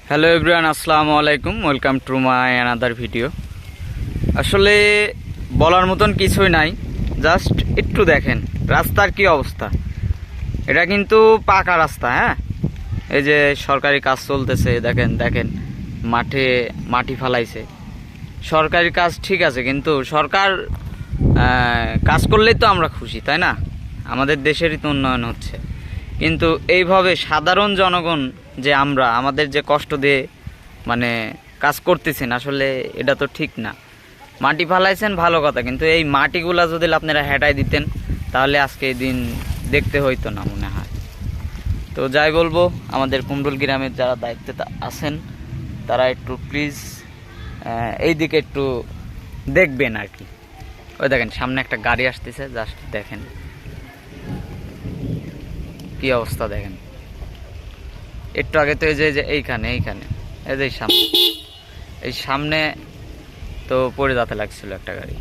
Hello everyone, আসসালামু আলাইকুম। Welcome to my another video. আসলে বলার মতন কিছুই নাই, জাস্ট একটু দেখেন রাস্তার কি অবস্থা। এটা কিন্তু পাকা রাস্তা, হ্যাঁ। এই যে সরকারি কাজ চলতেছে, দেখেন দেখেন মাঠে মাটি ফালাইছে। সরকারি কাজ ঠিক আছে, কিন্তু সরকার কাজ করলেই তো আমরা খুশি, তাই না? আমাদের দেশেরই তো উন্নয়ন হচ্ছে। কিন্তু এইভাবে সাধারণ জনগণ যে আমরা আমাদের যে কষ্ট দিয়ে মানে কাজ করতেছেন, আসলে এটা তো ঠিক না। মাটি ফালাইছেন ভালো কথা, কিন্তু এই মাটিগুলা যদি আপনারা হেঁটাই দিতেন তাহলে আজকে এই দিন দেখতে হইতো না মনে হয়। তো যাই বলবো, আমাদের কুমরুল গ্রামের যারা দায়িত্বে আছেন তারা একটু প্লিজ এই দিকে একটু দেখবেন আর কি। ওই দেখেন সামনে একটা গাড়ি আসতেছে, জাস্ট দেখেন কি অবস্থা। দেখেন একটু আগে তো এই যে এইখানে এইখানে এই যে সামনে, এই সামনে তো পড়ে যেতে লাগছিল একটা গাড়ি।